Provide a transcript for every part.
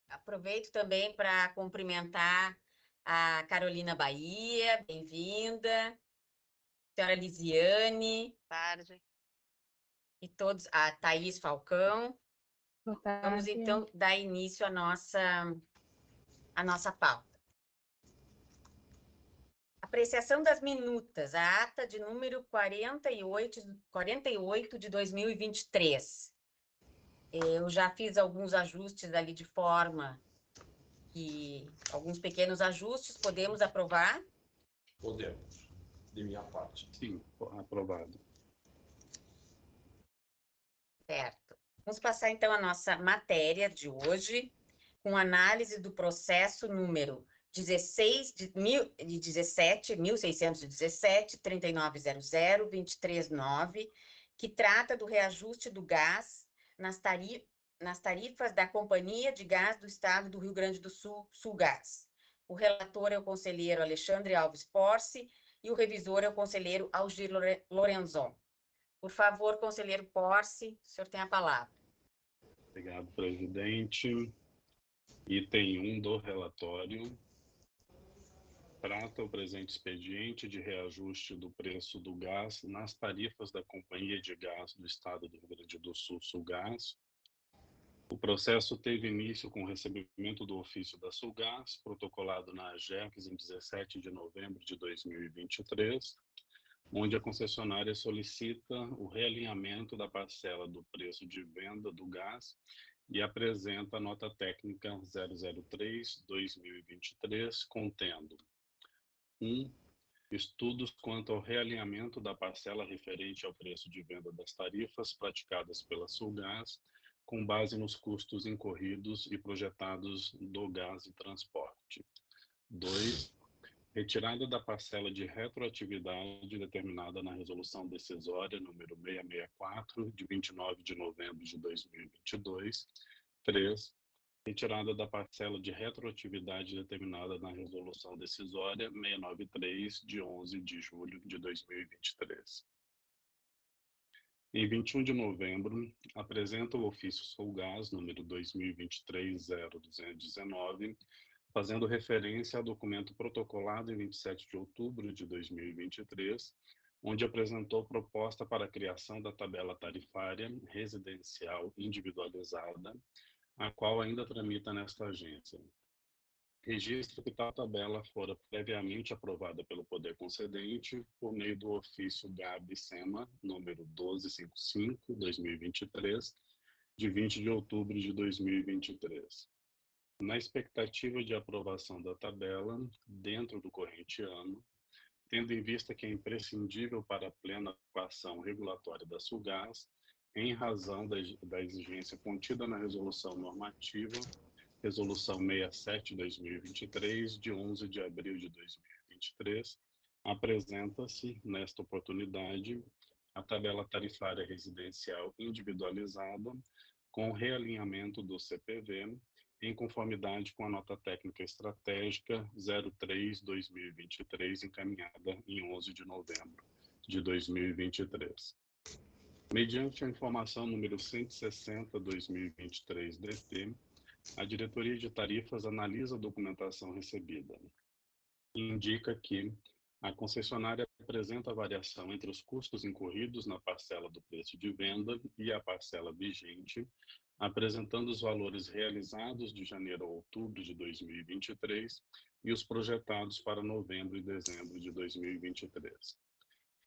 Aproveito também para cumprimentar a Carolina Bahia, bem-vinda, senhora Lisiane, Tarde. e todos, a Thaís Falcão. Boa tarde. Vamos então dar início à nossa pauta. Apreciação das minutas, a ata de número 48 de 2023. Eu já fiz alguns ajustes ali de forma que, alguns pequenos ajustes, podemos aprovar? Podemos, de minha parte. Sim, aprovado. Certo. Vamos passar então a nossa matéria de hoje, com análise do processo número 1617, 3900, 239, que trata do reajuste do gás nas tarifas da Companhia de Gás do Estado do Rio Grande do Sul, Sulgás. O relator é o conselheiro Alexandre Alves Porce e o revisor é o conselheiro Algir Lorenzon. Por favor, conselheiro Porce, o senhor tem a palavra. Obrigado, presidente. Item 1 do relatório. Trata o presente expediente de reajuste do preço do gás nas tarifas da Companhia de Gás do Estado do Rio Grande do Sul, Sulgás. O processo teve início com o recebimento do ofício da Sulgás, protocolado na AGERGS em 17 de novembro de 2023, onde a concessionária solicita o realinhamento da parcela do preço de venda do gás e apresenta a nota técnica 003/2023, contendo 1. Estudos quanto ao realinhamento da parcela referente ao preço de venda das tarifas praticadas pela Sulgás, com base nos custos incorridos e projetados do gás e transporte. 2. Retirada da parcela de retroatividade determinada na Resolução Decisória número 664, de 29 de novembro de 2022. 3. Retirada da parcela de retroatividade determinada na Resolução Decisória 693, de 11 de julho de 2023. Em 21 de novembro, apresenta o ofício Sulgás número 2023-0219, fazendo referência ao documento protocolado em 27 de outubro de 2023, onde apresentou proposta para a criação da tabela tarifária residencial individualizada, a qual ainda tramita nesta agência. Registra que tal tabela fora previamente aprovada pelo Poder Concedente por meio do ofício GAB-SEMA, número 1255/2023, de 20 de outubro de 2023. Na expectativa de aprovação da tabela, dentro do corrente ano, tendo em vista que é imprescindível para a plena atuação regulatória da Sulgás, em razão da exigência contida na Resolução Normativa, Resolução 67/2023, de 11 de abril de 2023, apresenta-se, nesta oportunidade, a tabela tarifária residencial individualizada, com realinhamento do CPV, em conformidade com a nota técnica estratégica 03/2023, encaminhada em 11 de novembro de 2023. Mediante a informação número 160/2023 DT, a Diretoria de Tarifas analisa a documentação recebida e indica que a concessionária apresenta a variação entre os custos incorridos na parcela do preço de venda e a parcela vigente, apresentando os valores realizados de janeiro a outubro de 2023 e os projetados para novembro e dezembro de 2023.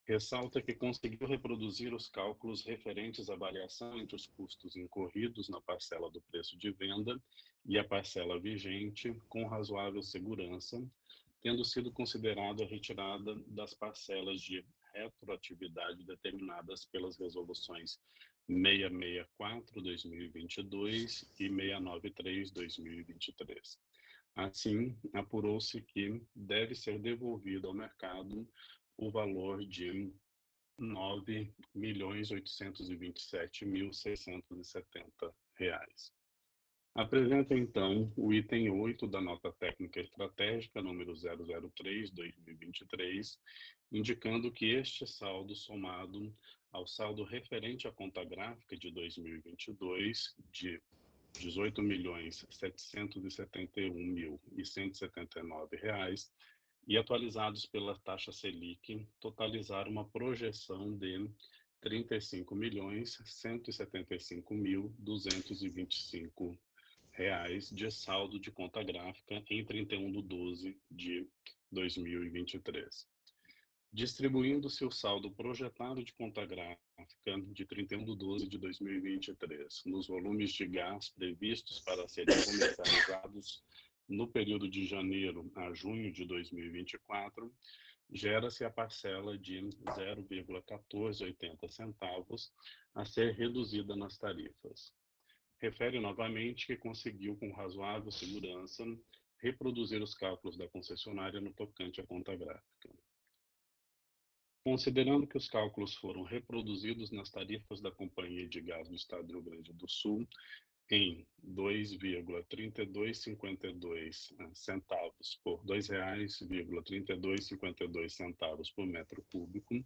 Ressalta que conseguiu reproduzir os cálculos referentes à variação entre os custos incorridos na parcela do preço de venda e a parcela vigente com razoável segurança, tendo sido considerada a retirada das parcelas de retroatividade determinadas pelas resoluções 664/2022 e 693/2023. Assim, apurou-se que deve ser devolvido ao mercado o valor de R$ 9.827.670. Apresenta, então, o item 8 da nota técnica estratégica número 003/2023, indicando que este saldo, somado ao saldo referente à conta gráfica de 2022, de R$ 18.771.179 e atualizados pela taxa Selic, totalizaram uma projeção de R$ 35.175.225 de saldo de conta gráfica em 31/12 de 2023. Distribuindo-se o saldo projetado de conta gráfica de 31/12 de 2023 nos volumes de gás previstos para serem comercializados no período de janeiro a junho de 2024, gera-se a parcela de 0,1480 centavos a ser reduzida nas tarifas. Refere novamente que conseguiu, com razoável segurança, reproduzir os cálculos da concessionária no tocante à conta gráfica. Considerando que os cálculos foram reproduzidos nas tarifas da Companhia de Gás do Estado do Rio Grande do Sul em 2,3252 centavos por R$ 2,3252 por metro cúbico,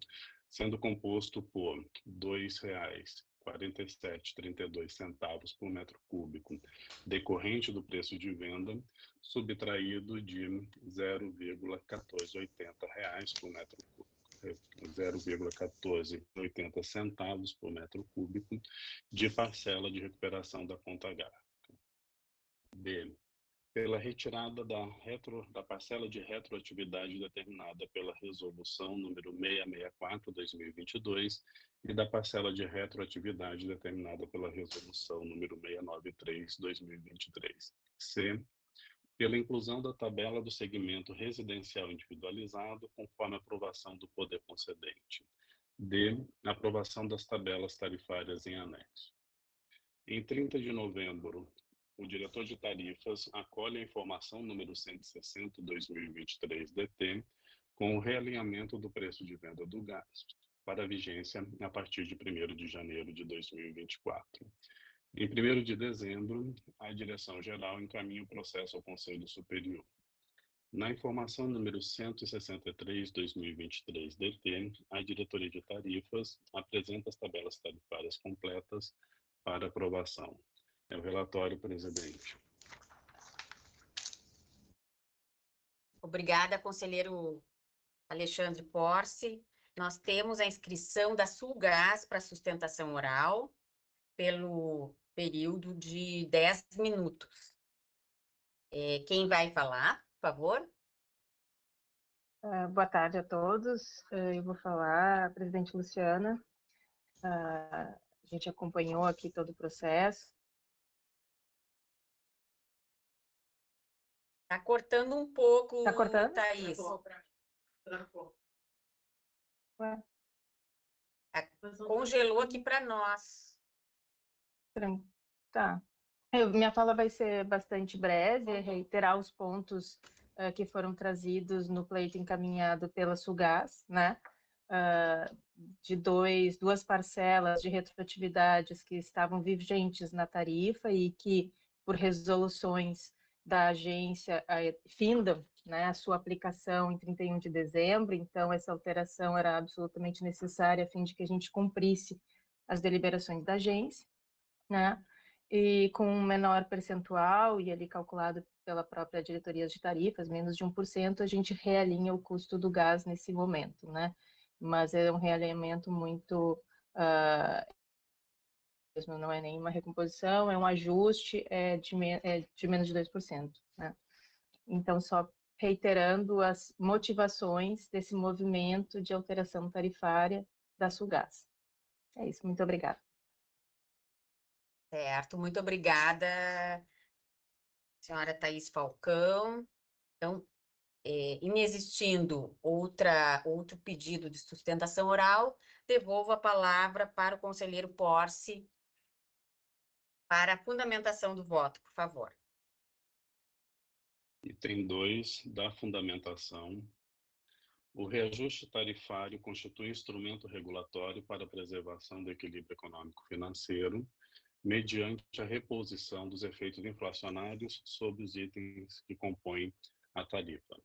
sendo composto por R$ 2,4732 por metro cúbico decorrente do preço de venda, subtraído de R$ 0,1480 por metro cúbico. 0,1480 centavos por metro cúbico de parcela de recuperação da conta gráfica. B. Pela retirada da parcela de retroatividade determinada pela Resolução número 664/2022 e da parcela de retroatividade determinada pela Resolução número 693/2023. C. Pela inclusão da tabela do segmento residencial individualizado, conforme aprovação do poder concedente. D. Aprovação das tabelas tarifárias em anexo. Em 30 de novembro, o diretor de tarifas acolhe a informação número 160/2023 com o realinhamento do preço de venda do gás para a vigência a partir de 1º de janeiro de 2024. Em 1º de dezembro, a Direção-Geral encaminha o processo ao Conselho Superior. Na informação número 163/2023 a Diretoria de Tarifas apresenta as tabelas tarifárias completas para aprovação. É o relatório, presidente. Obrigada, conselheiro Alexandre Porce. Nós temos a inscrição da Sulgás para sustentação oral pelo período de 10 minutos. Quem vai falar, por favor? Boa tarde a todos. Eu vou falar, presidente Luciana. A gente acompanhou aqui todo o processo. Está cortando um pouco, Está cortando? Thaís. Ué? Congelou aqui para nós. Tá. Minha fala vai ser bastante breve, reiterar os pontos que foram trazidos no pleito encaminhado pela Sulgás, né? De duas parcelas de retroatividades que estavam vigentes na tarifa e que, por resoluções da agência, findam, né, a sua aplicação em 31 de dezembro, então essa alteração era absolutamente necessária a fim de que a gente cumprisse as deliberações da agência, né? E com um menor percentual, e ali calculado pela própria diretoria de tarifas, menos de 1%, a gente realinha o custo do gás nesse momento, né? Mas é um realinhamento muito... não é nenhuma recomposição, é um ajuste de menos de 2%, né? Então, só reiterando as motivações desse movimento de alteração tarifária da Sulgás. É isso, muito obrigada. Certo, muito obrigada, senhora Thaís Falcão. Então, inexistindo outro pedido de sustentação oral, devolvo a palavra para o conselheiro Porce para a fundamentação do voto, por favor. Item 2 da fundamentação. O reajuste tarifário constitui instrumento regulatório para a preservação do equilíbrio econômico-financeiro, mediante a reposição dos efeitos inflacionários sobre os itens que compõem a tarifa.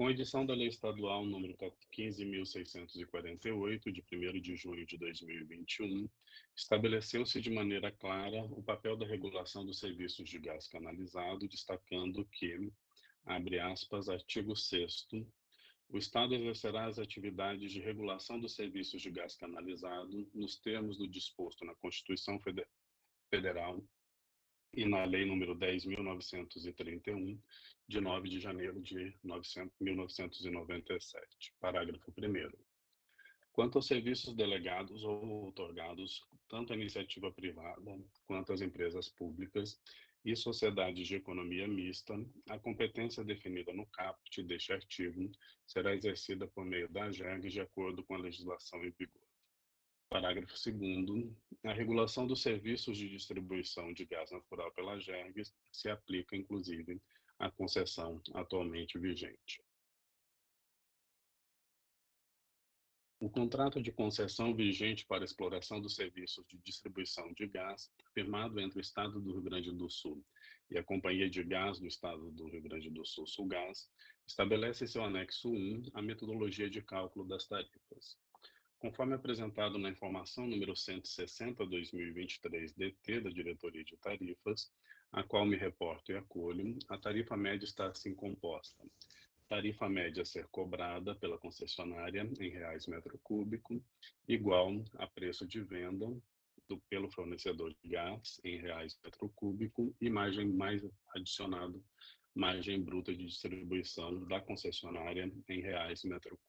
Com edição da Lei Estadual número 15.648, de 1º de junho de 2021, estabeleceu-se de maneira clara o papel da regulação dos serviços de gás canalizado, destacando que, abre aspas, artigo 6º, o Estado exercerá as atividades de regulação dos serviços de gás canalizado nos termos do disposto na Constituição Federal e na Lei nº 10.931, de 9 de janeiro de 1997. Parágrafo 1º. Quanto aos serviços delegados ou outorgados, tanto à iniciativa privada quanto às empresas públicas e sociedades de economia mista, a competência definida no caput deste artigo será exercida por meio da AGERG de acordo com a legislação em vigor. Parágrafo 2º. A regulação dos serviços de distribuição de gás natural pela AGERG se aplica, inclusive, à concessão atualmente vigente. O contrato de concessão vigente para exploração dos serviços de distribuição de gás, firmado entre o Estado do Rio Grande do Sul e a Companhia de Gás do Estado do Rio Grande do Sul, Sulgás, estabelece em seu anexo 1 a metodologia de cálculo das tarifas. Conforme apresentado na informação número 160/2023 DT da Diretoria de Tarifas, a qual me reporto e acolho, a tarifa média está assim composta: tarifa média a ser cobrada pela concessionária em reais metro cúbico, igual a preço de venda pelo fornecedor de gás em reais metro cúbico e margem mais adicionado, margem bruta de distribuição da concessionária em reais metro cúbico.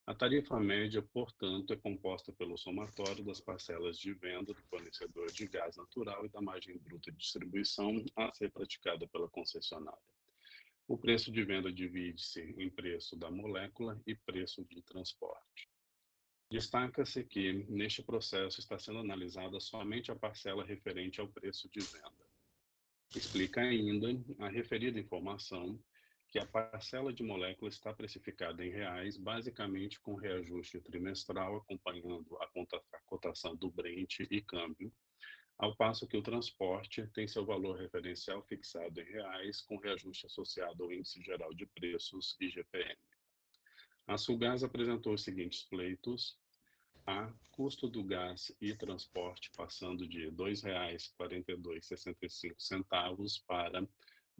A tarifa média, portanto, é composta pelo somatório das parcelas de venda do fornecedor de gás natural e da margem bruta de distribuição a ser praticada pela concessionária. O preço de venda divide-se em preço da molécula e preço de transporte. Destaca-se que, neste processo, está sendo analisada somente a parcela referente ao preço de venda. Explica ainda a referida informação que a parcela de molécula está precificada em reais, basicamente com reajuste trimestral, acompanhando a cotação do Brent e câmbio, ao passo que o transporte tem seu valor referencial fixado em reais, com reajuste associado ao Índice Geral de Preços, IGPM. A Sulgás apresentou os seguintes pleitos: a custo do gás e transporte passando de R$ 2,4265 para R$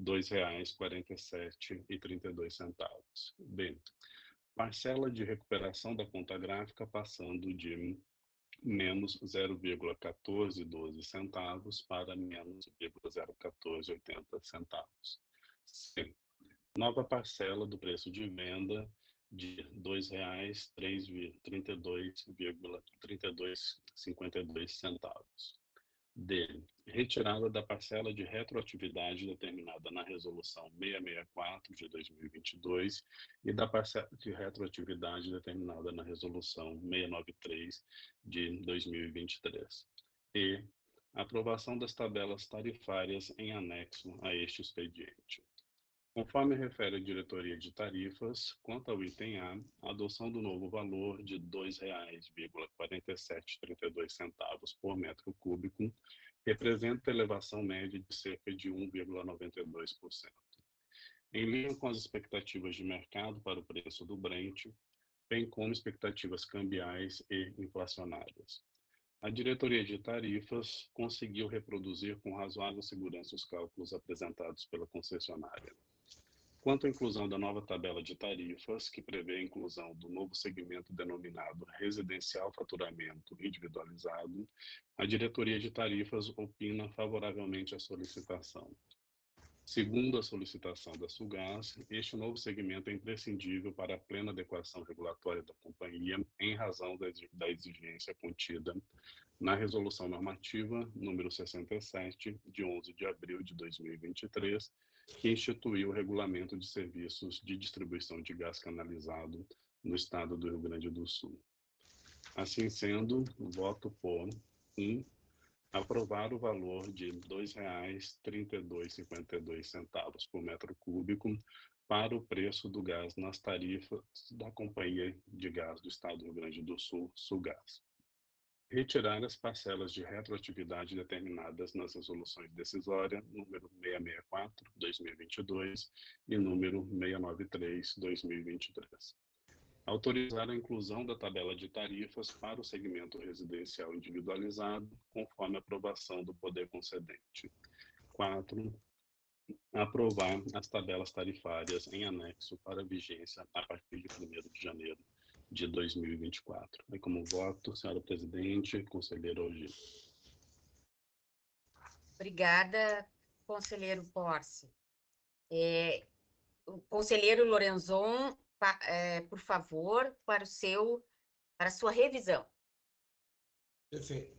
2,4732. B. Parcela de recuperação da conta gráfica passando de menos 0,1412 centavos para menos 0,1480 centavos. C. Nova parcela do preço de venda de R$ 2,3252 D. Retirada da parcela de retroatividade determinada na Resolução 664 de 2022 e da parcela de retroatividade determinada na Resolução 693 de 2023. E. Aprovação das tabelas tarifárias em anexo a este expediente. Conforme refere a Diretoria de Tarifas, quanto ao item A, a adoção do novo valor de R$ 2,4732 por metro cúbico representa elevação média de cerca de 1,92%. Em linha com as expectativas de mercado para o preço do Brent, bem como expectativas cambiais e inflacionárias. A Diretoria de Tarifas conseguiu reproduzir com razoável segurança os cálculos apresentados pela concessionária. Quanto à inclusão da nova tabela de tarifas, que prevê a inclusão do novo segmento denominado Residencial Faturamento Individualizado, a Diretoria de Tarifas opina favoravelmente à solicitação. Segundo a solicitação da Sulgás, este novo segmento é imprescindível para a plena adequação regulatória da companhia, em razão da exigência contida na Resolução Normativa número 67, de 11 de abril de 2023, que instituiu o Regulamento de Serviços de Distribuição de Gás Canalizado no Estado do Rio Grande do Sul. Assim sendo, voto por 1. Aprovar o valor de R$ 2,3252 por metro cúbico para o preço do gás nas tarifas da Companhia de Gás do Estado do Rio Grande do Sul, Sulgás. retirar as parcelas de retroatividade determinadas nas resoluções decisória número 664/2022 e número 693/2023. Autorizar a inclusão da tabela de tarifas para o segmento residencial individualizado, conforme aprovação do poder concedente. 4. Aprovar as tabelas tarifárias em anexo para vigência a partir de 1º de janeiro de 2024. E como voto, senhora presidente, conselheiro Ogil. Obrigada, conselheiro Porce. O conselheiro Lorenzon, por favor, para a sua revisão. Perfeito.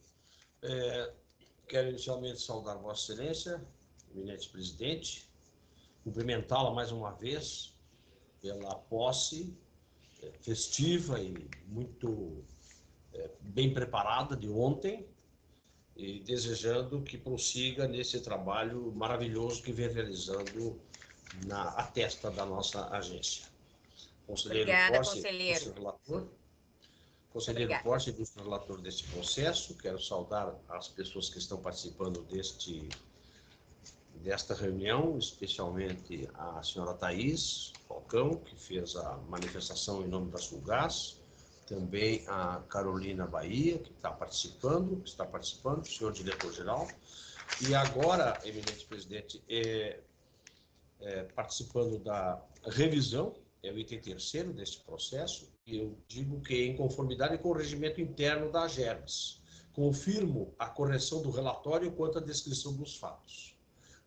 Quero inicialmente saudar Vossa Excelência, eminente presidente, cumprimentá-la mais uma vez pela posse festiva e muito bem preparada de ontem, e desejando que prossiga nesse trabalho maravilhoso que vem realizando à testa da nossa agência. Conselheiro Porce, ilustre relator. Conselheiro Porce, ilustre relator deste processo. Quero saudar as pessoas que estão participando desta reunião, especialmente a senhora Thaís Falcão, que fez a manifestação em nome da Sulgás, também a Carolina Bahia, que está participando, o senhor diretor-geral, e agora, eminente presidente, participando da revisão, é o item 3º deste processo, e eu digo que em conformidade com o regimento interno da AGERGS, confirmo a correção do relatório quanto à descrição dos fatos.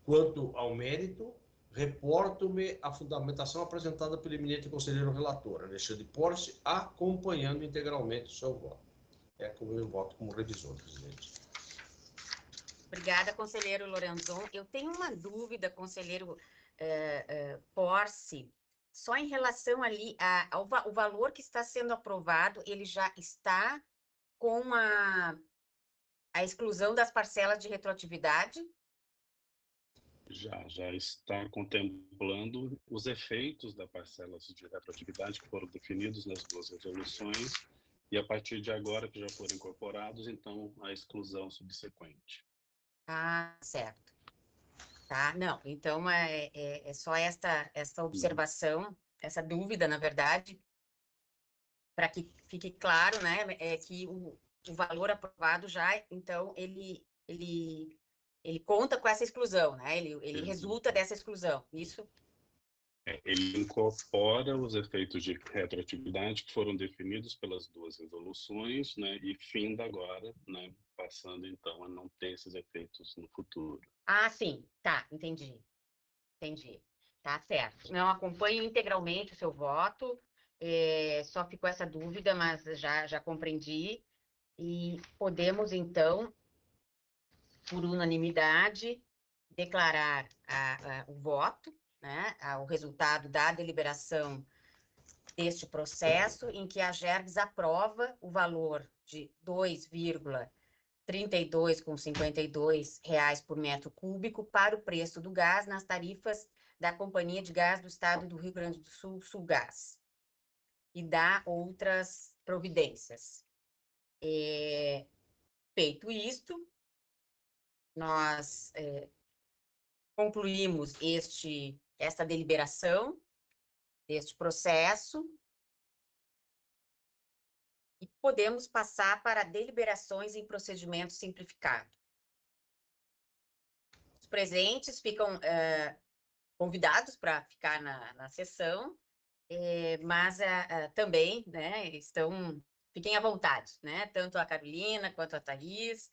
Quanto ao mérito, reporto-me a fundamentação apresentada pelo eminente conselheiro relator, Alexandre Porce, acompanhando integralmente o seu voto. É como eu voto como revisor, presidente. Obrigada, conselheiro Lorenzon. Eu tenho uma dúvida, conselheiro Porce, só em relação ali ao valor que está sendo aprovado, ele já está com a exclusão das parcelas de retroatividade? Já está contemplando os efeitos da parcela de retroatividade que foram definidos nas 2 resoluções, e a partir de agora, que já foram incorporados, então, a exclusão subsequente. Ah, certo. Tá, não, então é só esta observação, essa dúvida, na verdade, para que fique claro, né, que o valor aprovado já, então, ele conta com essa exclusão, né, ele resulta dessa exclusão, isso? Ele incorpora os efeitos de retroatividade que foram definidos pelas 2 resoluções, né, e finda agora, né, passando então a não ter esses efeitos no futuro. Ah, sim, tá, entendi, tá certo. Não acompanho integralmente o seu voto, só ficou essa dúvida, mas já compreendi, e podemos, então, por unanimidade, declarar o voto, né, o resultado da deliberação deste processo, em que a AGERGS aprova o valor de R$ 2,32,52 por metro cúbico para o preço do gás nas tarifas da Companhia de Gás do Estado do Rio Grande do Sul, Sulgás, e dá outras providências. Feito isto, nós concluímos esta deliberação deste processo e podemos passar para deliberações em procedimento simplificado. Os presentes ficam convidados para ficar na sessão, mas também, né, fiquem à vontade, né, tanto a Carolina quanto a Thaís.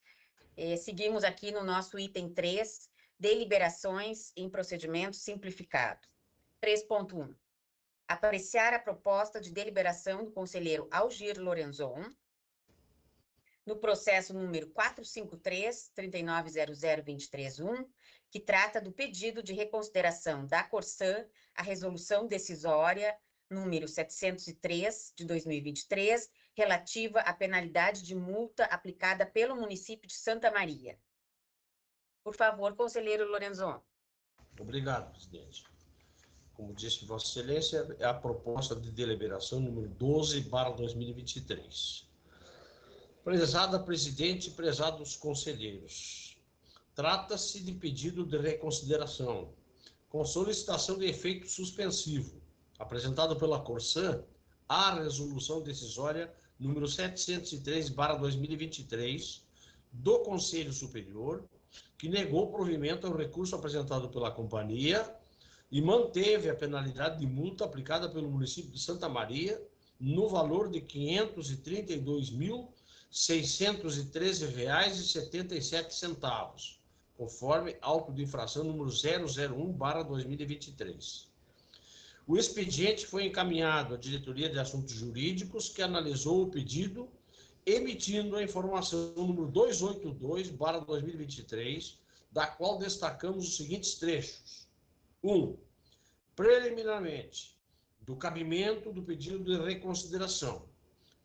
Seguimos aqui no nosso item 3, deliberações em procedimento simplificado. 3.1. Apreciar a proposta de deliberação do conselheiro Algir Lorenzon, no processo número 453-3900-231, que trata do pedido de reconsideração da Corsan, a resolução decisória número 703 de 2023, relativa à penalidade de multa aplicada pelo município de Santa Maria. Por favor, conselheiro Lorenzon. Obrigado, presidente. Como disse Vossa Excelência, é a proposta de deliberação número 12/2023. Prezada presidente, prezados conselheiros, trata-se de pedido de reconsideração, com solicitação de efeito suspensivo, apresentado pela Corsan, à resolução decisória número 703/2023 do Conselho Superior, que negou provimento ao recurso apresentado pela companhia e manteve a penalidade de multa aplicada pelo município de Santa Maria no valor de R$ 532.613,77, conforme auto de infração número 001/2023. O expediente foi encaminhado à Diretoria de Assuntos Jurídicos, que analisou o pedido, emitindo a informação número 282/2023, da qual destacamos os seguintes trechos. 1. Preliminarmente, do cabimento do pedido de reconsideração.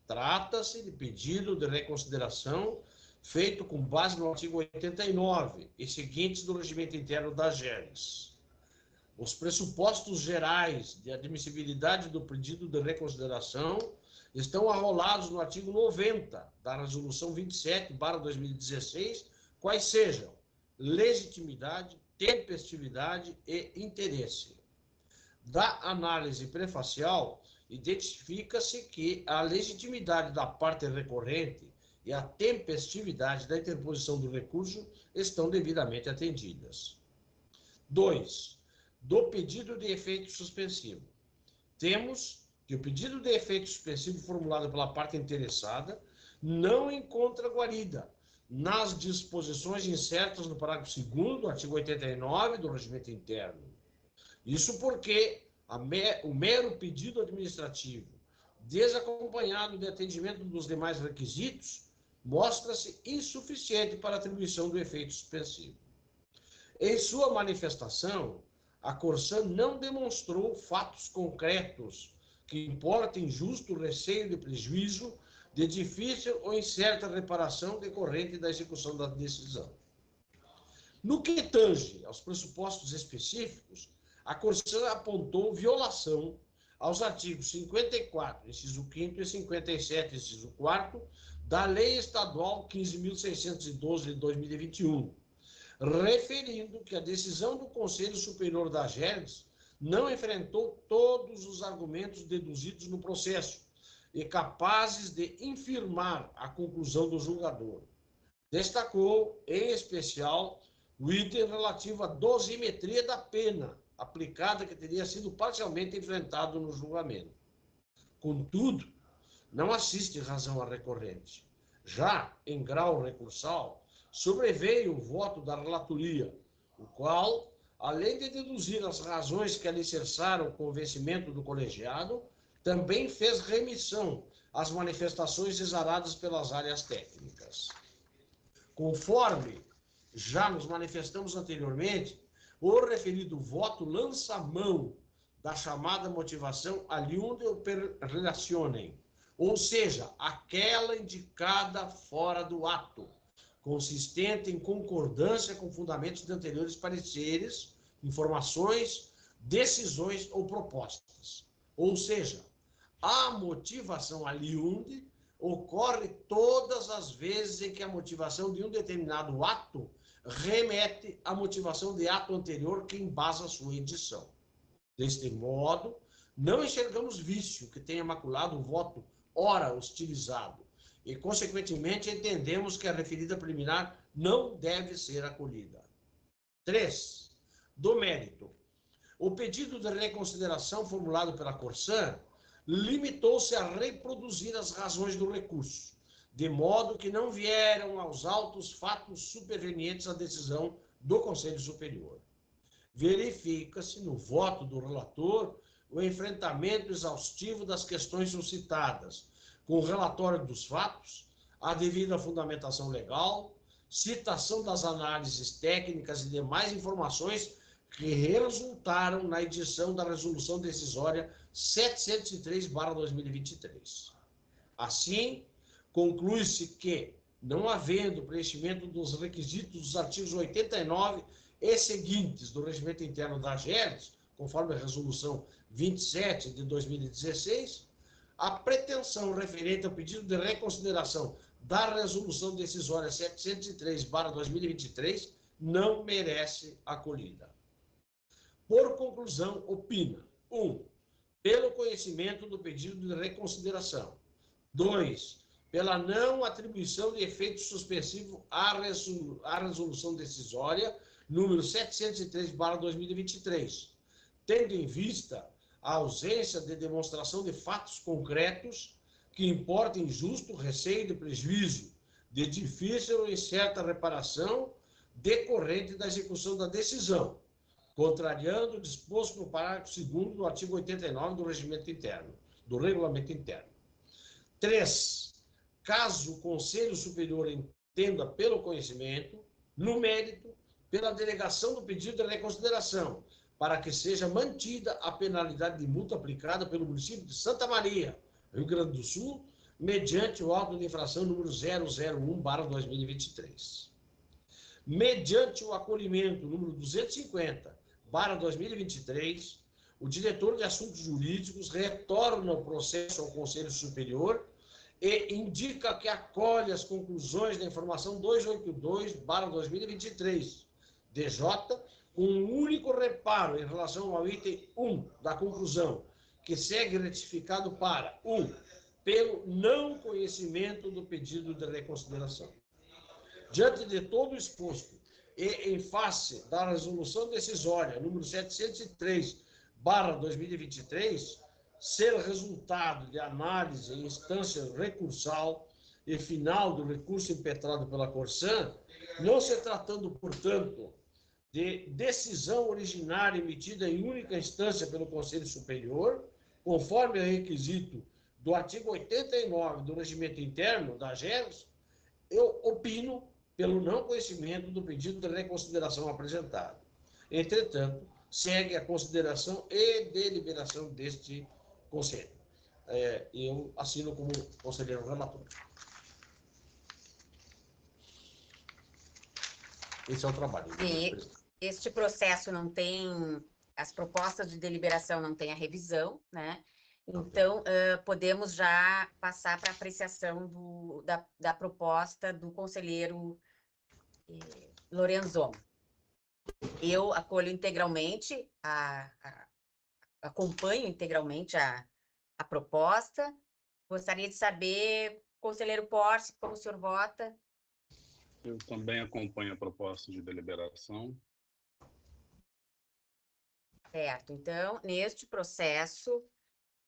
Trata-se de pedido de reconsideração feito com base no artigo 89 e seguintes do regimento interno da AGERES. Os pressupostos gerais de admissibilidade do pedido de reconsideração estão arrolados no artigo 90 da Resolução 27/2016, quais sejam legitimidade, tempestividade e interesse. Da análise prefacial, identifica-se que a legitimidade da parte recorrente e a tempestividade da interposição do recurso estão devidamente atendidas. 2. Do pedido de efeito suspensivo. Temos que o pedido de efeito suspensivo formulado pela parte interessada não encontra guarida nas disposições incertas no parágrafo 2º do artigo 89 do regimento interno. Isso porque o mero pedido administrativo, desacompanhado de atendimento dos demais requisitos, mostra-se insuficiente para a atribuição do efeito suspensivo. Em sua manifestação, a Corsan não demonstrou fatos concretos que importem justo receio de prejuízo de difícil ou incerta reparação decorrente da execução da decisão. No que tange aos pressupostos específicos, a Corsan apontou violação aos artigos 54, inciso 5º e 57, inciso 4º, da Lei Estadual 15.612 de 2021, referindo que a decisão do Conselho Superior da AGERES não enfrentou todos os argumentos deduzidos no processo e capazes de infirmar a conclusão do julgador. Destacou, em especial, o item relativo à dosimetria da pena aplicada que teria sido parcialmente enfrentado no julgamento. Contudo, não assiste razão à recorrente. Já em grau recursal, sobreveio o voto da relatoria, o qual, além de deduzir as razões que alicerçaram o convencimento do colegiado, também fez remissão às manifestações exaradas pelas áreas técnicas. Conforme já nos manifestamos anteriormente, o referido voto lança mão da chamada motivação aliunde per relationem, ou seja, aquela indicada fora do ato, consistente em concordância com fundamentos de anteriores pareceres, informações, decisões ou propostas. Ou seja, a motivação aliunde ocorre todas as vezes em que a motivação de um determinado ato remete à motivação de ato anterior que embasa sua edição. Deste modo, não enxergamos vício que tenha maculado o voto ora hostilizado e, consequentemente, entendemos que a referida preliminar não deve ser acolhida. 3. Do mérito. O pedido de reconsideração formulado pela Corsan limitou-se a reproduzir as razões do recurso, de modo que não vieram aos autos fatos supervenientes à decisão do Conselho Superior. Verifica-se no voto do relator o enfrentamento exaustivo das questões suscitadas, com o relatório dos fatos, a devida fundamentação legal, citação das análises técnicas e demais informações que resultaram na edição da Resolução Decisória 703/2023. Assim, conclui-se que, não havendo preenchimento dos requisitos dos artigos 89 e seguintes do regimento interno da AGERES, conforme a Resolução 27 de 2016, a pretensão referente ao pedido de reconsideração da Resolução Decisória 703/2023 não merece acolhida. Por conclusão, opina: 1. Pelo conhecimento do pedido de reconsideração. 2. Pela não atribuição de efeito suspensivo à resolução decisória número 703/2023, tendo em vista a ausência de demonstração de fatos concretos que importem justo receio de prejuízo, de difícil ou incerta reparação decorrente da execução da decisão, contrariando o disposto no parágrafo 2º do artigo 89 do Regulamento Interno. 3. Caso o Conselho Superior entenda pelo conhecimento, no mérito, pela delegação do pedido de reconsideração, para que seja mantida a penalidade de multa aplicada pelo município de Santa Maria, Rio Grande do Sul, mediante o auto de infração número 001/2023. Mediante o acolhimento número 250/2023, o diretor de Assuntos Jurídicos retorna o processo ao Conselho Superior e indica que acolhe as conclusões da informação 282/2023, DJ, com um único reparo em relação ao item 1 da conclusão, que segue retificado para 1. Pelo não conhecimento do pedido de reconsideração. Diante de todo o exposto e em face da resolução decisória número 703/2023, ser resultado de análise em instância recursal e final do recurso impetrado pela Corsan, não se tratando, portanto, de decisão originária emitida em única instância pelo Conselho Superior, conforme o requisito do artigo 89 do Regimento Interno da AGERGS, eu opino pelo não conhecimento do pedido de reconsideração apresentado. Entretanto, segue a consideração e deliberação deste Conselho. Eu assino como conselheiro relator. Esse é o trabalho. Este processo não tem, as propostas de deliberação não têm a revisão, né? Então, podemos já passar para a apreciação da proposta do conselheiro Lorenzon. Eu acolho integralmente, acompanho integralmente a proposta. Gostaria de saber, conselheiro Porce, como o senhor vota? Eu também acompanho a proposta de deliberação. Certo. Então, neste processo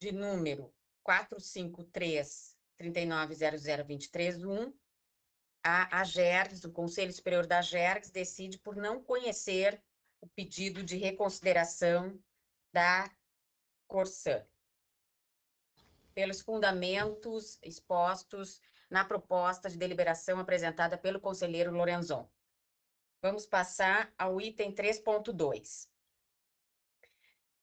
de número 453-390023-1, a AGERGS, o Conselho Superior da AGERGS, decide por não conhecer o pedido de reconsideração da Corsan, pelos fundamentos expostos na proposta de deliberação apresentada pelo conselheiro Lorenzon. Vamos passar ao item 3.2.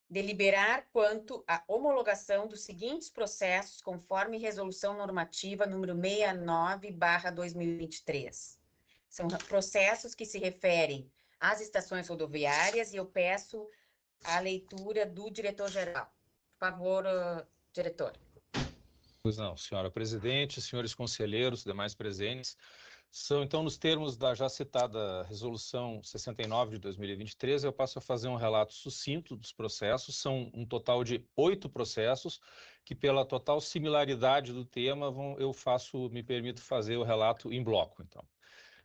Deliberar quanto à homologação dos seguintes processos conforme resolução normativa número 69/2023. São processos que se referem às estações rodoviárias e eu peço a leitura do diretor-geral. Por favor, diretor. Pois não, senhora presidente, senhores conselheiros, demais presentes, são então nos termos da já citada resolução 69 de 2023, eu passo a fazer um relato sucinto dos processos. São um total de 8 processos que, pela total similaridade do tema, me permito fazer o relato em bloco, então.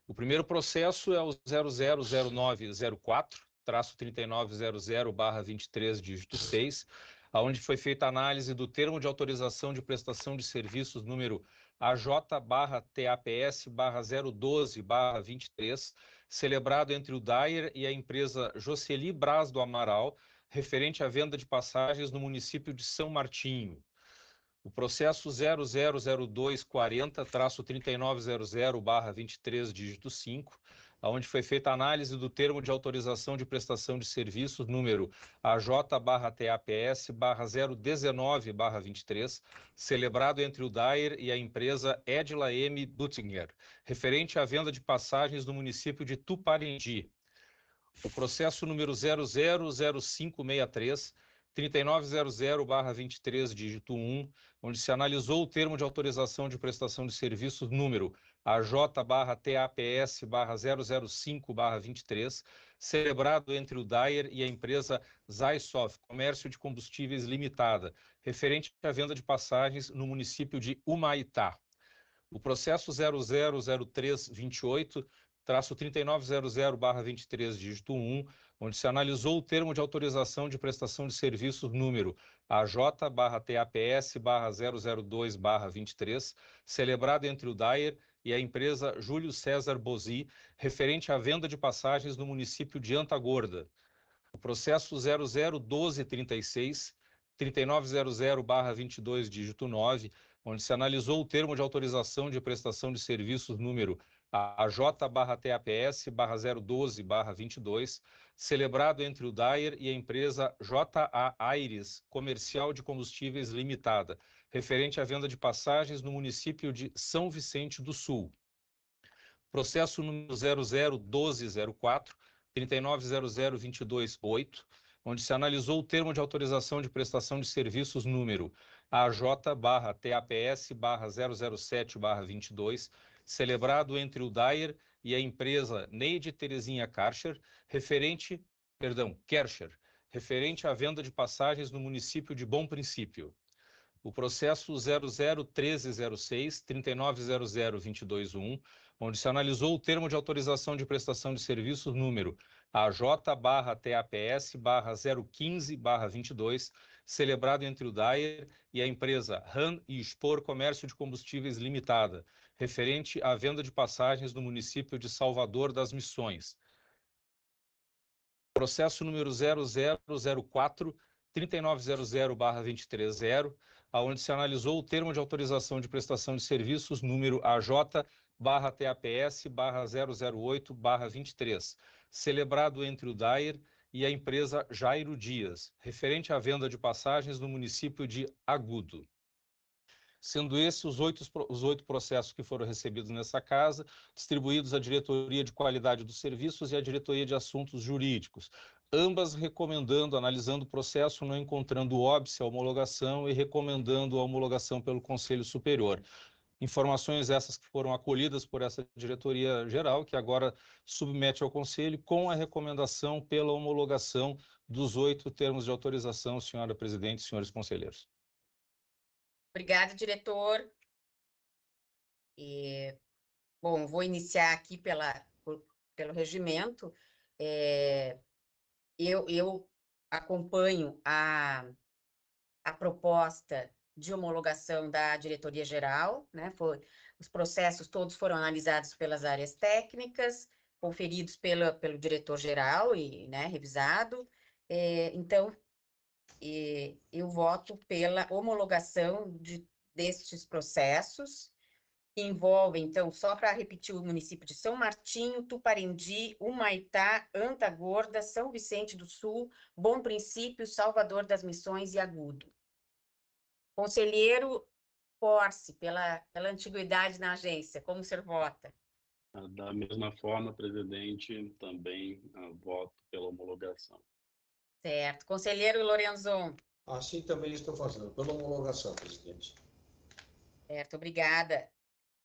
O primeiro processo é o 000904-3900/23, dígito 6, onde foi feita a análise do termo de autorização de prestação de serviços número AJ/TAPS/012/23, celebrado entre o DAIR e a empresa Jocely Braz do Amaral, referente à venda de passagens no município de São Martinho. O processo 000240-3900/23, dígito 5, onde foi feita a análise do termo de autorização de prestação de serviços número AJ/TAPS/019/23, celebrado entre o DAIR e a empresa Edila M. Buttinger, referente à venda de passagens no município de Tuparendi. O processo número 000563, 3900/23, dígito 1, onde se analisou o termo de autorização de prestação de serviços número AJ/TAPS/005/23, celebrado entre o DAER e a empresa Zaisoft Comércio de Combustíveis Limitada, referente à venda de passagens no município de Humaitá. O processo 000328-3900/23, dígito 1, onde se analisou o termo de autorização de prestação de serviços número AJ/TAPS/002/23, celebrado entre o DAER e a empresa Júlio César Bozzi, referente à venda de passagens no município de Antagorda. O processo 001236, 3900/22, dígito 9, onde se analisou o termo de autorização de prestação de serviços número AJ/TAPS/012/22, celebrado entre o DAER e a empresa JA Aires Comercial de Combustíveis Limitada, referente à venda de passagens no município de São Vicente do Sul. Processo número 001204, 390022.8, onde se analisou o termo de autorização de prestação de serviços número AJ/TAPS/007/22, celebrado entre o DAER e a empresa Neide Terezinha Karcher, referente à venda de passagens no município de Bom Princípio. O processo 001306, 390022.1, onde se analisou o termo de autorização de prestação de serviços número AJ/TAPS/015/22, celebrado entre o DAER e a empresa Han e Expor Comércio de Combustíveis Limitada, referente à venda de passagens no município de Salvador das Missões. Processo número 0004, 3900/230, aonde se analisou o termo de autorização de prestação de serviços número AJ/TAPS/008/23, celebrado entre o DAER e a empresa Jairo Dias, referente à venda de passagens no município de Agudo. Sendo esses os oito processos que foram recebidos nessa casa, distribuídos à Diretoria de Qualidade dos Serviços e à Diretoria de Assuntos Jurídicos, ambas analisando o processo, não encontrando óbice à homologação e recomendando a homologação pelo Conselho Superior. Informações essas que foram acolhidas por essa diretoria geral, que agora submete ao Conselho com a recomendação pela homologação dos 8 termos de autorização, senhora presidente e senhores conselheiros. Obrigada, diretor. Bom, vou iniciar aqui pelo regimento. Eu acompanho a proposta de homologação da diretoria geral, né? Os processos todos foram analisados pelas áreas técnicas, conferidos pelo diretor-geral e, né, revisado. Então, eu voto pela homologação destes processos, que envolvem, então, só para repetir, o município de São Martinho, Tuparendi, Humaitá, Antagorda, São Vicente do Sul, Bom Princípio, Salvador das Missões e Agudo. Conselheiro Corse, pela antiguidade na agência, como o senhor vota? Da mesma forma, presidente, também voto pela homologação. Certo. Conselheiro Lorenzon? Assim também estou fazendo, pela homologação, presidente. Certo, obrigada.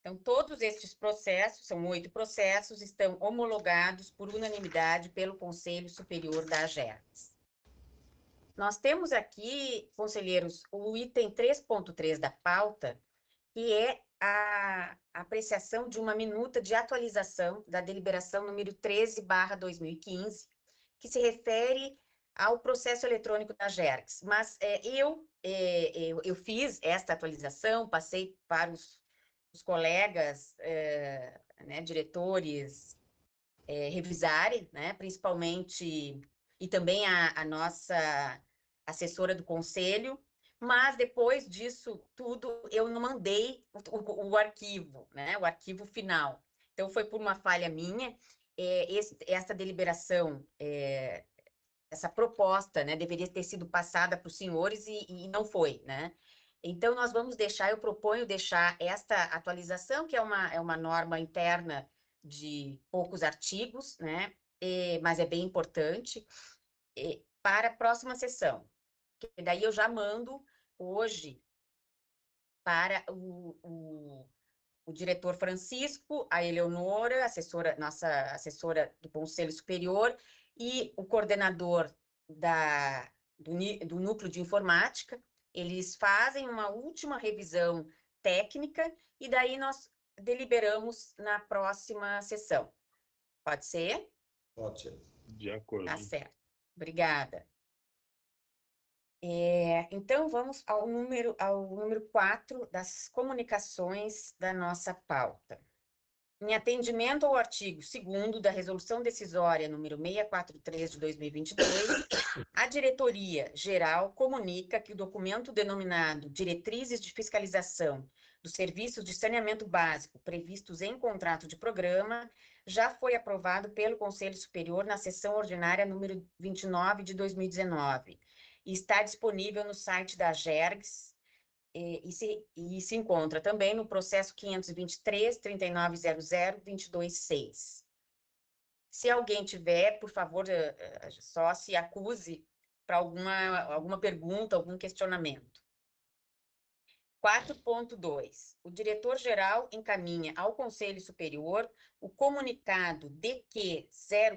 Então, todos estes processos, são 8 processos, estão homologados por unanimidade pelo Conselho Superior da AGERGS. Nós temos aqui, conselheiros, o item 3.3 da pauta, que é a apreciação de uma minuta de atualização da deliberação número 13/2015, que se refere ao processo eletrônico da AGERGS. Mas eu fiz esta atualização, passei para os colegas, né, diretores, revisarem, né, principalmente, e também a nossa assessora do conselho, mas depois disso tudo eu não mandei o arquivo, né, o arquivo final. Então foi por uma falha minha. Essa deliberação, essa proposta, né, deveria ter sido passada para os senhores e não foi, né? Então nós vamos deixar, eu proponho deixar esta atualização, que é uma norma interna de poucos artigos, né? Mas é bem importante, para a próxima sessão, porque daí eu já mando hoje para o diretor Francisco, a Eleonora, nossa assessora do Conselho Superior, e o coordenador do Núcleo de Informática. Eles fazem uma última revisão técnica e daí nós deliberamos na próxima sessão. Pode ser? Pode ser. De acordo. Tá certo. Obrigada. Então, vamos ao número 4 das comunicações da nossa pauta. Em atendimento ao artigo 2º da Resolução Decisória número 643 de 2022, a Diretoria Geral comunica que o documento denominado Diretrizes de Fiscalização dos Serviços de Saneamento Básico previstos em contrato de programa já foi aprovado pelo Conselho Superior na sessão ordinária número 29 de 2019 e está disponível no site da AGERGS, e se encontra também no processo 523-3900-226. Se alguém tiver, por favor, só se acuse para alguma pergunta, algum questionamento. 4.2. O diretor-geral encaminha ao Conselho Superior o comunicado DQ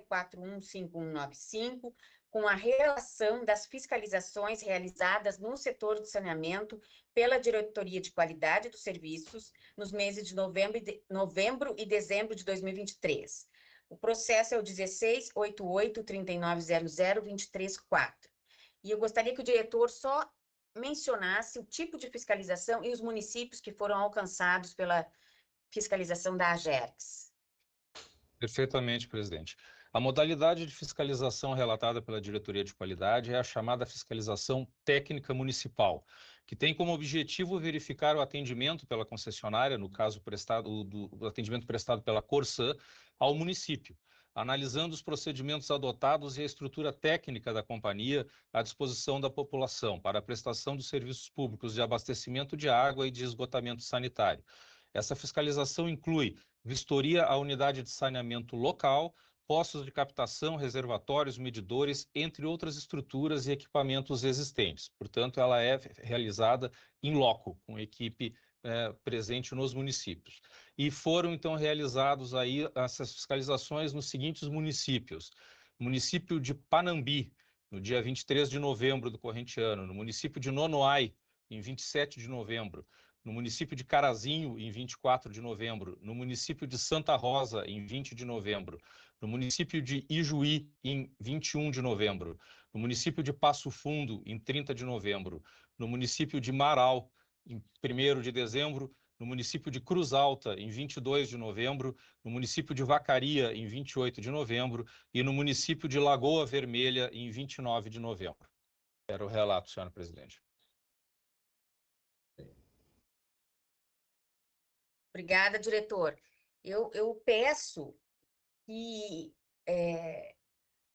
0415195 com a relação das fiscalizações realizadas no setor de saneamento pela Diretoria de Qualidade dos Serviços nos meses de novembro e dezembro de 2023. O processo é o 1688-3900-234. E eu gostaria que o diretor só mencionasse o tipo de fiscalização e os municípios que foram alcançados pela fiscalização da AGERGS. Perfeitamente, presidente. A modalidade de fiscalização relatada pela Diretoria de Qualidade é a chamada fiscalização técnica municipal, que tem como objetivo verificar o atendimento pela concessionária, no caso do atendimento prestado pela Corsã, ao município, analisando os procedimentos adotados e a estrutura técnica da companhia à disposição da população para a prestação dos serviços públicos de abastecimento de água e de esgotamento sanitário. Essa fiscalização inclui vistoria à unidade de saneamento local, postos de captação, reservatórios, medidores, entre outras estruturas e equipamentos existentes. Portanto, ela é realizada in loco, com equipe presente nos municípios. E foram, então, realizados aí essas fiscalizações nos seguintes municípios. Município de Panambi, no dia 23 de novembro do corrente ano. No município de Nonoai, em 27 de novembro. No município de Carazinho, em 24 de novembro, no município de Santa Rosa, em 20 de novembro, no município de Ijuí, em 21 de novembro, no município de Passo Fundo, em 30 de novembro, no município de Marau, em 1º de dezembro, no município de Cruz Alta, em 22 de novembro, no município de Vacaria, em 28 de novembro, e no município de Lagoa Vermelha, em 29 de novembro. Era o relato, senhora presidente. Obrigada, diretor. Eu peço que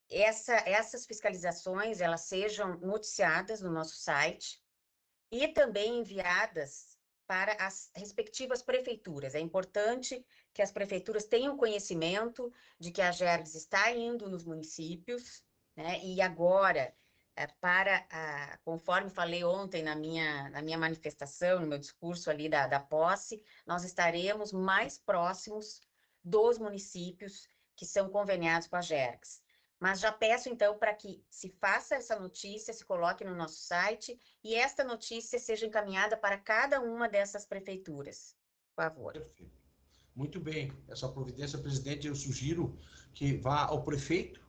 essas fiscalizações elas sejam noticiadas no nosso site e também enviadas para as respectivas prefeituras. É importante que as prefeituras tenham conhecimento de que a AGERGS está indo nos municípios, né? E agora, conforme falei ontem na minha manifestação, no meu discurso ali da posse, nós estaremos mais próximos dos municípios que são conveniados com a AGERGS. Mas já peço, então, para que se faça essa notícia, se coloque no nosso site, e esta notícia seja encaminhada para cada uma dessas prefeituras. Por favor. Perfeito. Muito bem. Essa providência, presidente, eu sugiro que vá ao prefeito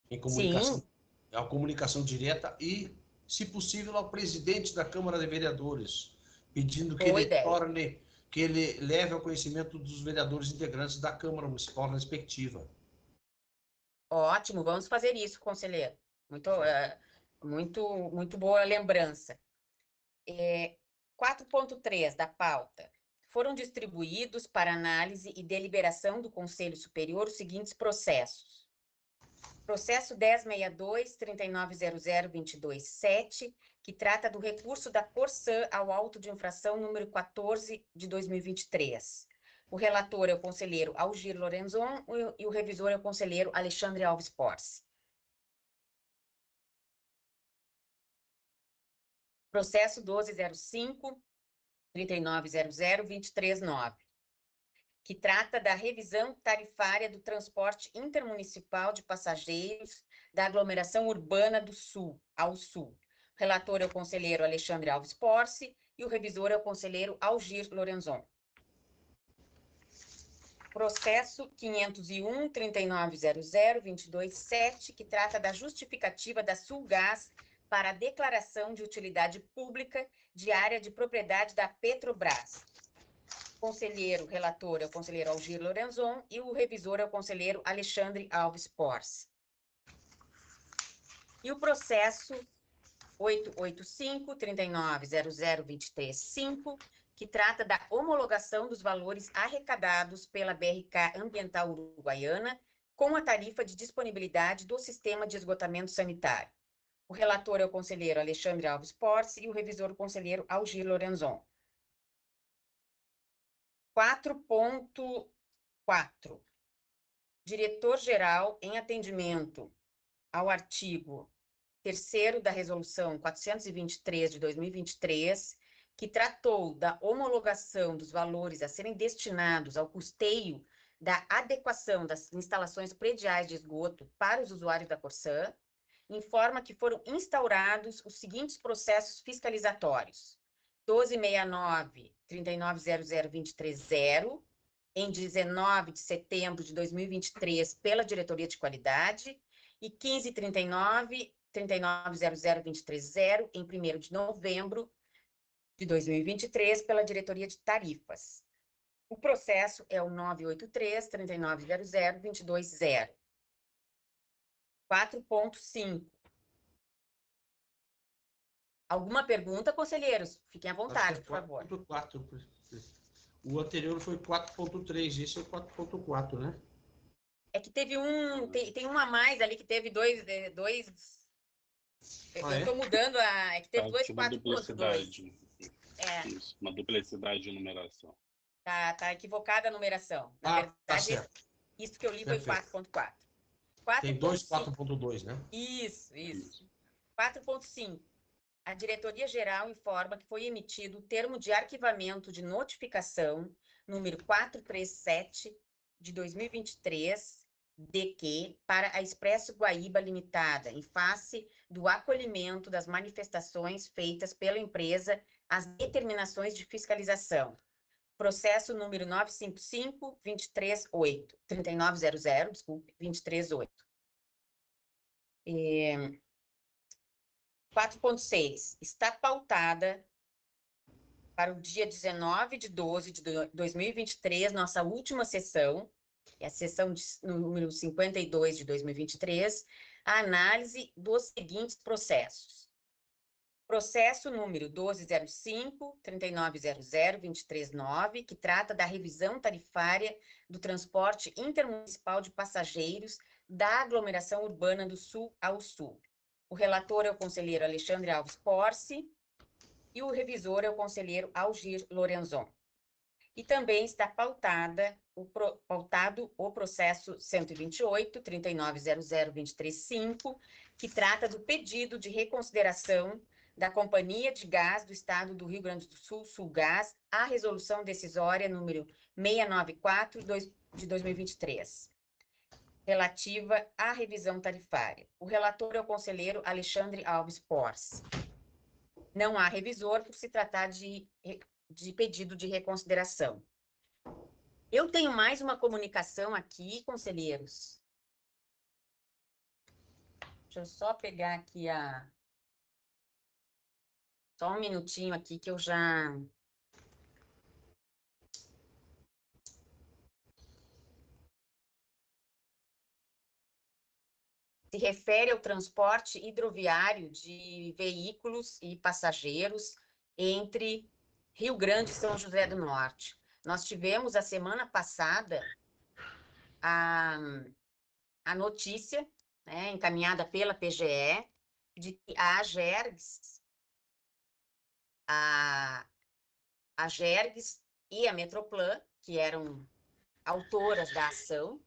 em comunicação, Sim. a comunicação direta e, se possível, ao presidente da Câmara de Vereadores, pedindo que que ele leve ao conhecimento dos vereadores integrantes da Câmara Municipal respectiva. Ótimo, vamos fazer isso, conselheiro. Muito boa lembrança. 4.3 da pauta. Foram distribuídos para análise e deliberação do Conselho Superior os seguintes processos. Processo 1062-3900-227, que trata do recurso da Corsã ao auto de infração número 14 de 2023. O relator é o conselheiro Algir Lorenzon e o revisor é o conselheiro Alexandre Alves Porce. Processo 1205-3900-239, que trata da revisão tarifária do transporte intermunicipal de passageiros da aglomeração urbana do Sul, ao Sul. O relator é o conselheiro Alexandre Alves Porce e o revisor é o conselheiro Algir Lorenzon. Processo 501-3900-227, que trata da justificativa da Sulgás para a declaração de utilidade pública de área de propriedade da Petrobras. Conselheiro relator é o conselheiro Algir Lorenzon e o revisor é o conselheiro Alexandre Alves Porce. E o processo 885-3900-235, que trata da homologação dos valores arrecadados pela BRK Ambiental Uruguaiana com a tarifa de disponibilidade do sistema de esgotamento sanitário. O relator é o conselheiro Alexandre Alves Porce e o revisor o conselheiro Algir Lorenzon. 4.4. Diretor-geral, em atendimento ao artigo 3º da Resolução 423 de 2023, que tratou da homologação dos valores a serem destinados ao custeio da adequação das instalações prediais de esgoto para os usuários da Corsan, informa que foram instaurados os seguintes processos fiscalizatórios: 1269-3900-230, em 19 de setembro de 2023, pela Diretoria de Qualidade, e 1539-3900-230, em 1º de novembro de 2023, pela Diretoria de Tarifas. O processo é o 983-3900-220. 4.5. Alguma pergunta, conselheiros? Fiquem à vontade, por favor. 4.4. O anterior foi 4.3, esse é o 4.4, né? É que teve tem um a mais ali que teve dois. Eu estou mudando a. É que teve dois 4.2. Isso, uma duplicidade de numeração. Tá equivocada a numeração. Na verdade, tá certo. Isso que eu li foi 4.4. Tem dois 4.2, né? Isso. 4.5. A Diretoria-Geral informa que foi emitido o termo de arquivamento de notificação número 437 de 2023, de que, para a Expresso Guaíba Limitada, em face do acolhimento das manifestações feitas pela empresa às determinações de fiscalização. Processo número 955-238, 3900, desculpe, 238. 4.6. Está pautada para o dia 19 de 12 de 2023, nossa última sessão, é a sessão número 52 de 2023, a análise dos seguintes processos. Processo número 1205-3900-239, que trata da revisão tarifária do transporte intermunicipal de passageiros da aglomeração urbana do Sul ao Sul. O relator é o conselheiro Alexandre Alves Porce e o revisor é o conselheiro Algir Lorenzon. E também está pautado o processo 128-3900-235, que trata do pedido de reconsideração da Companhia de Gás do Estado do Rio Grande do Sul, Sulgás, à resolução decisória número 694 de 2023, relativa à revisão tarifária. O relator é o conselheiro Alexandre Alves Porce. Não há revisor por se tratar de pedido de reconsideração. Eu tenho mais uma comunicação aqui, conselheiros. Deixa eu só pegar aqui Só um minutinho aqui que eu já... Se refere ao transporte hidroviário de veículos e passageiros entre Rio Grande e São José do Norte. Nós tivemos a semana passada a notícia, né, encaminhada pela PGE, de que a Agergs e a Metroplan, que eram autoras da ação,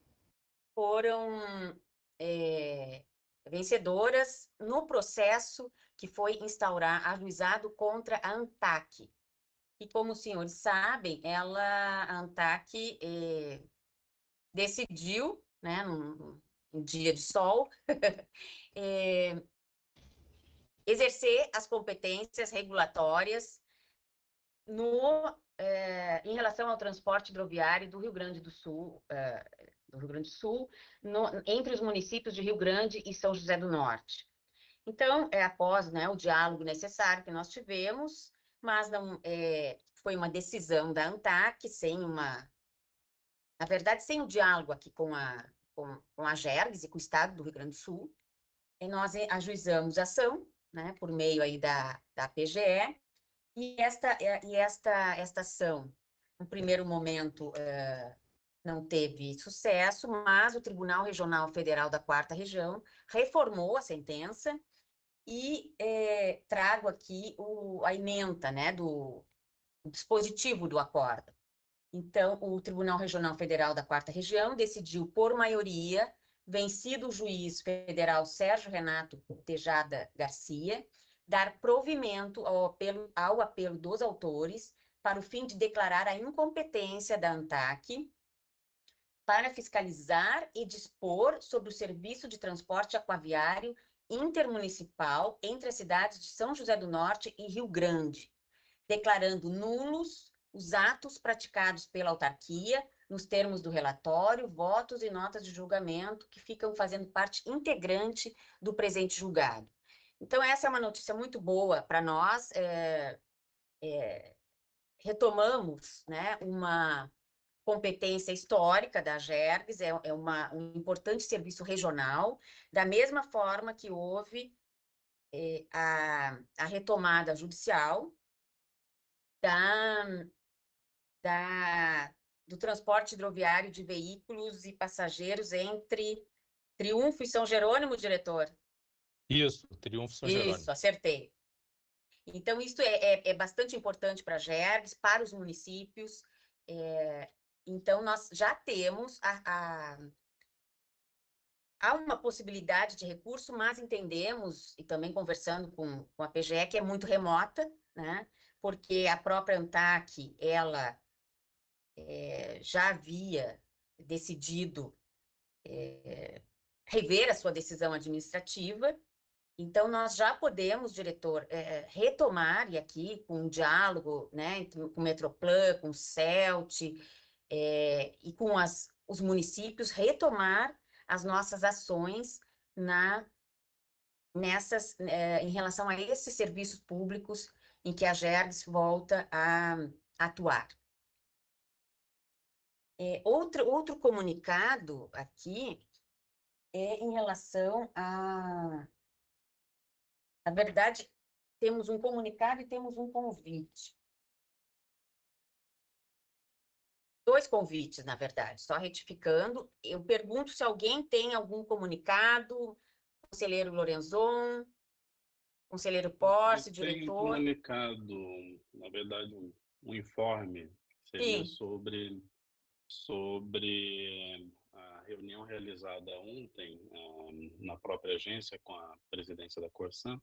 foram vencedoras no processo que foi instaurar ajuizado contra a ANTAQ. E como os senhores sabem, a ANTAQ decidiu, né, num dia de sol, exercer as competências regulatórias em relação ao transporte hidroviário do Rio Grande do Sul, entre os municípios de Rio Grande e São José do Norte. Então, após, né, o diálogo necessário que nós tivemos, mas não foi uma decisão da ANTAQ, na verdade, sem o diálogo aqui com a GERGS e com o Estado do Rio Grande do Sul, e nós ajuizamos a ação, né, por meio aí da PGE, e esta ação, no primeiro momento, não teve sucesso, mas o Tribunal Regional Federal da 4ª Região reformou a sentença e trago aqui a ementa, né, do dispositivo do acordo. Então, o Tribunal Regional Federal da 4ª Região decidiu, por maioria, vencido o juiz federal Sérgio Renato Tejada Garcia, dar provimento ao apelo dos autores para o fim de declarar a incompetência da ANTAQ para fiscalizar e dispor sobre o serviço de transporte aquaviário intermunicipal entre as cidades de São José do Norte e Rio Grande, declarando nulos os atos praticados pela autarquia, nos termos do relatório, votos e notas de julgamento, que ficam fazendo parte integrante do presente julgado. Então, essa é uma notícia muito boa para nós. Retomamos, né, uma competência histórica da GERGS, um importante serviço regional, da mesma forma que houve a retomada judicial do transporte hidroviário de veículos e passageiros entre Triunfo e São Jerônimo, diretor? Isso, Triunfo e São Jerônimo. Isso, acertei. Então, isso é bastante importante para a GERGS, para os municípios. Então, nós já temos há uma possibilidade de recurso, mas entendemos, e também conversando com a PGE, que é muito remota, né? Porque a própria ANTAQ, ela já havia decidido rever a sua decisão administrativa. Então, nós já podemos, diretor, retomar, e aqui com um diálogo, né, com o Metroplan, com o CELT, e com os municípios, retomar as nossas ações em relação a esses serviços públicos em que a GERGS volta a atuar. Outro comunicado aqui é em relação Na verdade, temos um comunicado e temos um convite. 2 convites, na verdade, só retificando. Eu pergunto se alguém tem algum comunicado, conselheiro Lorenzon, conselheiro Porce, diretor. Tem comunicado, na verdade, um informe, que seria sobre a reunião realizada ontem na própria agência com a presidência da Corsan,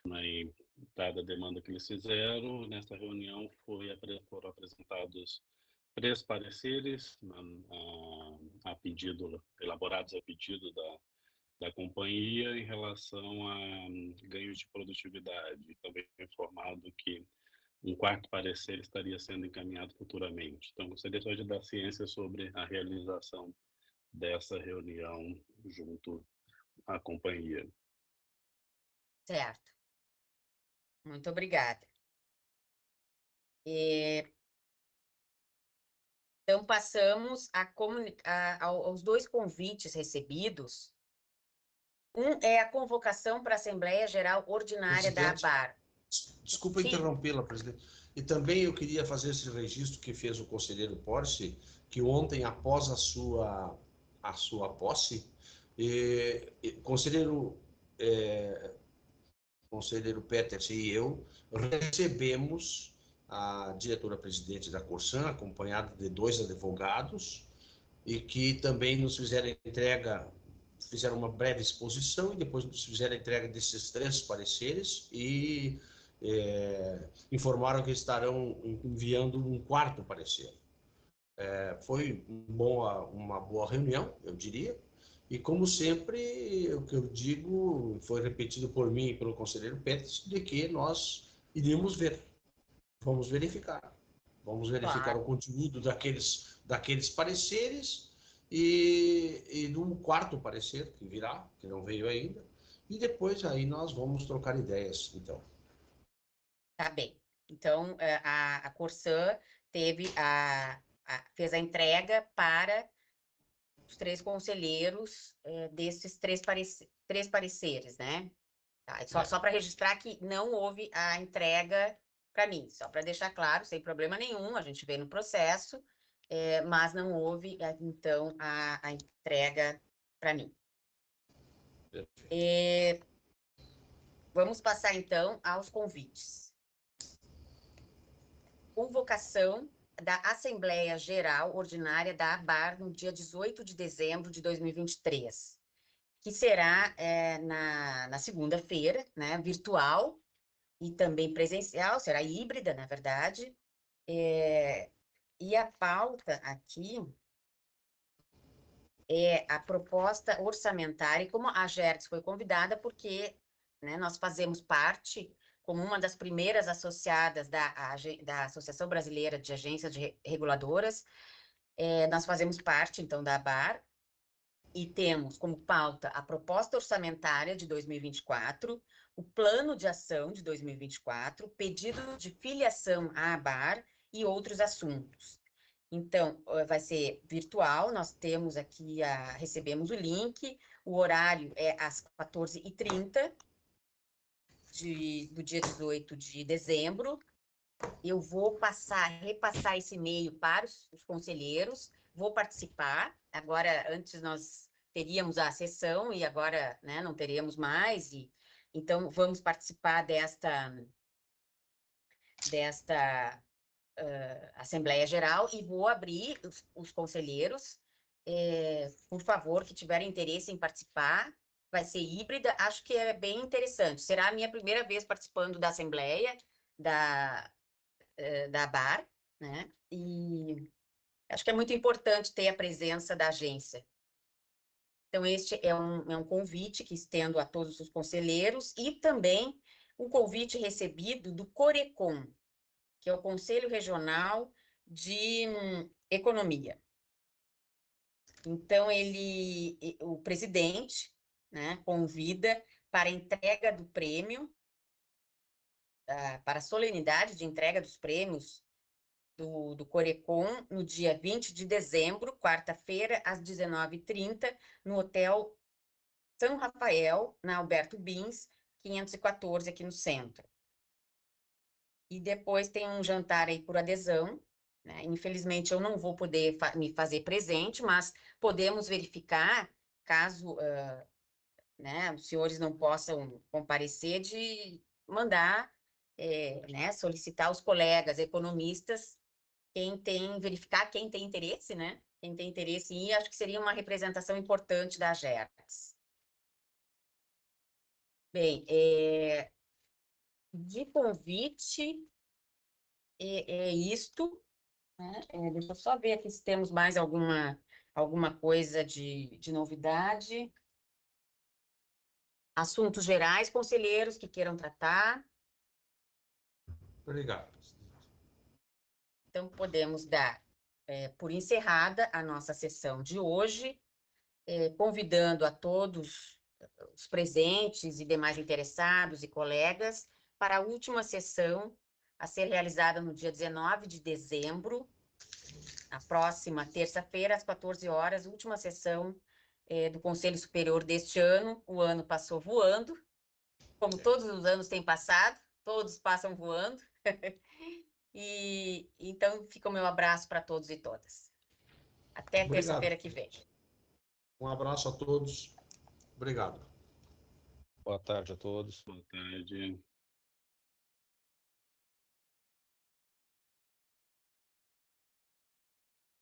e dada a demanda que eles fizeram. Nessa reunião foram apresentados 3 pareceres elaborados a pedido da companhia em relação a ganhos de produtividade. Também foi informado que um 4º parecer estaria sendo encaminhado futuramente. Então, gostaria só de dar ciência sobre a realização dessa reunião junto à companhia. Certo. Muito obrigada. Então, passamos aos 2 convites recebidos. Um é a convocação para a Assembleia Geral Ordinária da ABAR. Desculpa interrompê-la, presidente. E também eu queria fazer esse registro que fez o conselheiro Porce, que ontem, após a sua posse, conselheiro Peters e eu recebemos a diretora-presidente da Corsan, acompanhada de 2 advogados, e que também nos fizeram entrega fizeram uma breve exposição e depois fizeram a entrega desses 3 pareceres e informaram que estarão enviando um 4º parecer. Foi uma boa reunião, eu diria, e como sempre, o que eu digo foi repetido por mim e pelo conselheiro Peters, de que nós iríamos ver, vamos verificar Claro. o conteúdo daqueles pareceres e do 4º parecer que virá, que não veio ainda, e depois aí nós vamos trocar ideias, então. Tá bem. Então, a Corsã fez a entrega para os 3 conselheiros desses 3 pareceres, né? Tá, só para registrar que não houve a entrega para mim, só para deixar claro, sem problema nenhum, a gente vê no processo, mas não houve, então, a entrega para mim. Vamos passar, então, aos convites. Convocação da Assembleia Geral Ordinária da ABAR no dia 18 de dezembro de 2023, que será na segunda-feira, né, virtual e também presencial, será híbrida, na verdade. E a pauta aqui é a proposta orçamentária, e como a Gertz foi convidada, porque, né, nós fazemos parte, como uma das primeiras associadas da Associação Brasileira de Agências Reguladoras, nós fazemos parte, então, da ABAR, e temos como pauta a proposta orçamentária de 2024, o plano de ação de 2024, pedido de filiação à ABAR e outros assuntos. Então, vai ser virtual, nós temos aqui, recebemos o link, o horário é às 14h30 do dia 18 de dezembro. Eu vou repassar esse e-mail para os conselheiros, vou participar. Agora, antes nós teríamos a sessão e agora, né, não teremos mais. Então, vamos participar desta Assembleia Geral e vou abrir os conselheiros, por favor, que tiverem interesse em participar. Vai ser híbrida, acho que é bem interessante. Será a minha primeira vez participando da Assembleia, da ABAR, né? E acho que é muito importante ter a presença da agência. Então, este é um convite que estendo a todos os conselheiros e também um convite recebido do CORECON, que é o Conselho Regional de Economia. Então, o presidente, né, convida para a entrega do prêmio, para a solenidade de entrega dos prêmios do CORECON, no dia 20 de dezembro, quarta-feira, às 19h30, no Hotel São Rafael, na Alberto Bins, 514, aqui no centro. E depois tem um jantar aí por adesão, né? Infelizmente, eu não vou poder me fazer presente, mas podemos verificar, caso né, os senhores não possam comparecer, de mandar, né, solicitar aos colegas economistas verificar quem tem interesse, né? Quem tem interesse em ir, acho que seria uma representação importante da Gertz. Bem, de convite, é isto, né? Deixa eu só ver aqui se temos mais alguma coisa de novidade. Assuntos gerais, conselheiros que queiram tratar. Obrigado. Então, podemos dar por encerrada a nossa sessão de hoje, convidando a todos os presentes e demais interessados e colegas para a última sessão a ser realizada no dia 19 de dezembro, na próxima terça-feira, às 14 horas, última sessão do Conselho Superior deste ano. O ano passou voando, como todos os anos têm passado, todos passam voando. E então fica o meu abraço para todos e todas. Até terça-feira que vem. Um abraço a todos. Obrigado. Boa tarde a todos. Boa tarde.